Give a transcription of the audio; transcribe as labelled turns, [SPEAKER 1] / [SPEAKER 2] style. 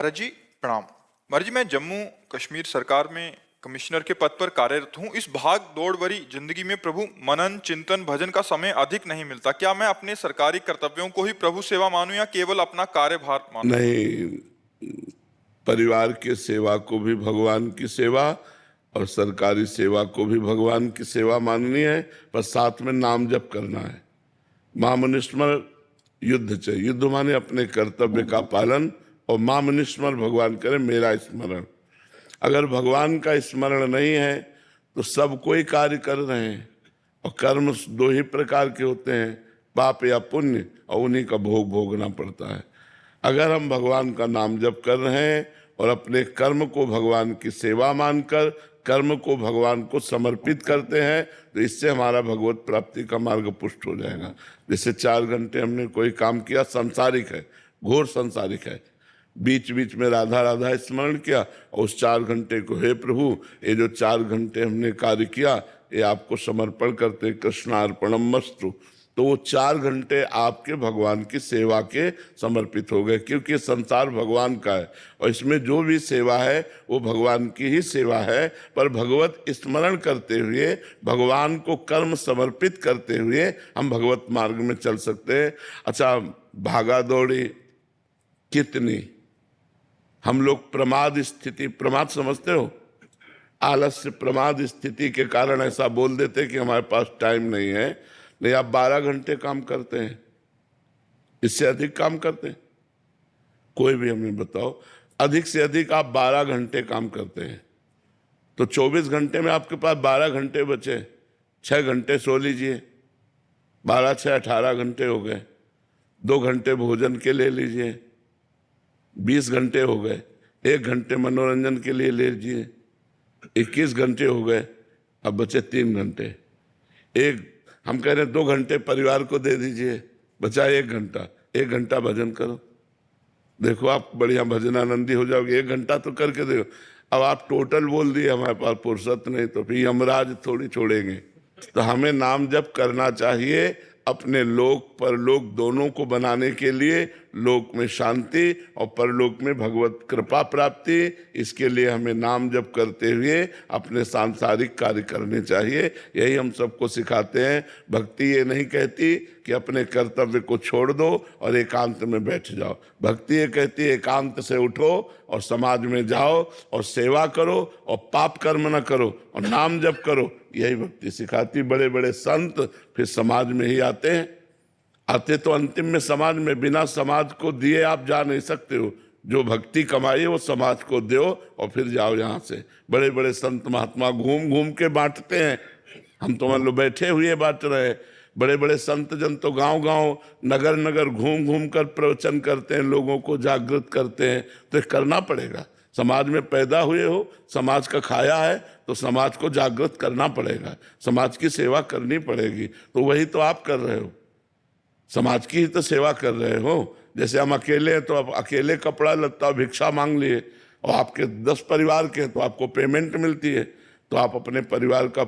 [SPEAKER 1] महाराज जी प्रणाम। महाराज जी, मैं जम्मू कश्मीर सरकार में कमिश्नर के पद पर कार्यरत हूँ। इस भाग दौड़ भरी जिंदगी में प्रभु मनन चिंतन भजन का समय अधिक नहीं मिलता। क्या मैं अपने सरकारी कर्तव्यों को ही प्रभु सेवा मानूं या केवल अपना कार्यभार मानूं?
[SPEAKER 2] नहीं, परिवार के सेवा को भी भगवान की सेवा और सरकारी सेवा को भी भगवान की सेवा माननी है, पर साथ में नाम जप करना है। मामनिस्मर युद्ध चाहिए। युद्ध माने अपने कर्तव्य का पालन, और मामनिस्मर भगवान करे मेरा स्मरण। अगर भगवान का स्मरण नहीं है तो सब कोई कार्य कर रहे हैं, और कर्म दो ही प्रकार के होते हैं, पाप या पुण्य, और उन्हीं का भोग भोगना पड़ता है। अगर हम भगवान का नाम जप कर रहे हैं और अपने कर्म को भगवान की सेवा मानकर कर्म को भगवान को समर्पित करते हैं, तो इससे हमारा भगवत प्राप्ति का मार्ग पुष्ट हो जाएगा। जैसे 4 घंटे हमने कोई काम किया, सांसारिक है, घोर सांसारिक है, बीच बीच में राधा राधा स्मरण किया, और उस 4 घंटे को हे प्रभु, ये जो 4 घंटे हमने कार्य किया ये आपको समर्पण करते, कृष्णार्पणमस्तु, तो वो 4 घंटे आपके भगवान की सेवा के समर्पित हो गए। क्योंकि संसार भगवान का है और इसमें जो भी सेवा है वो भगवान की ही सेवा है, पर भगवत स्मरण करते हुए, भगवान को कर्म समर्पित करते हुए हम भगवत मार्ग में चल सकते हैं। अच्छा, भागा दौड़ी कितनी, हम लोग प्रमाद स्थिति, प्रमाद समझते हो, आलस्य प्रमाद स्थिति के कारण ऐसा बोल देते कि हमारे पास टाइम नहीं है। नहीं, आप 12 घंटे काम करते हैं, इससे अधिक काम करते हैं? कोई भी हमें बताओ, अधिक से अधिक आप 12 घंटे काम करते हैं, तो 24 घंटे में आपके पास 12 घंटे बचे, 6 घंटे सो लीजिए, 12 6 18 घंटे हो गए। 2 घंटे भोजन के ले लीजिए, 20 घंटे हो गए। 1 घंटे मनोरंजन के लिए ले लीजिए, 21 घंटे हो गए। अब बचे 3 घंटे। हम कह रहे हैं 2 घंटे परिवार को दे दीजिए, बचा 1 घंटा। 1 घंटा भजन करो, देखो आप बढ़िया भजनानंदी हो जाओगे। 1 घंटा तो करके देखो। अब आप टोटल बोल दिए हमारे पास फुर्सत नहीं, तो फिर यमराज थोड़ी छोड़ेंगे। तो हमें नाम जप करना चाहिए अपने लोक परलोक दोनों को बनाने के लिए, लोक में शांति और परलोक में भगवत कृपा प्राप्ति। इसके लिए हमें नाम जप करते हुए अपने सांसारिक कार्य करने चाहिए। यही हम सबको सिखाते हैं। भक्ति ये नहीं कहती कि अपने कर्तव्य को छोड़ दो और एकांत में बैठ जाओ। भक्ति ये कहती है एकांत से उठो और समाज में जाओ और सेवा करो और पाप कर्म न करो और नाम जप करो। यही भक्ति सिखाती। बड़े बड़े संत फिर समाज में ही आते हैं, आते तो अंतिम में समाज में। बिना समाज को दिए आप जा नहीं सकते हो। जो भक्ति कमाई वो समाज को दो और फिर जाओ यहाँ से। बड़े बड़े संत महात्मा घूम घूम के बांटते हैं, हम तो मान लो बैठे हुए बांट रहे हैं। बड़े बड़े संत जन तो गांव गांव नगर नगर घूम घूम कर प्रवचन करते हैं, लोगों को जागृत करते हैं। तो ये करना पड़ेगा। समाज में पैदा हुए हो, समाज का खाया है, तो समाज को जागृत करना पड़ेगा, समाज की सेवा करनी पड़ेगी। तो वही तो आप कर रहे हो, समाज की ही तो सेवा कर रहे हो। जैसे हम अकेले हैं तो आप अकेले कपड़ा लत्ता भिक्षा मांग लिए, और आपके 10 परिवार के तो आपको पेमेंट मिलती है, तो आप अपने परिवार का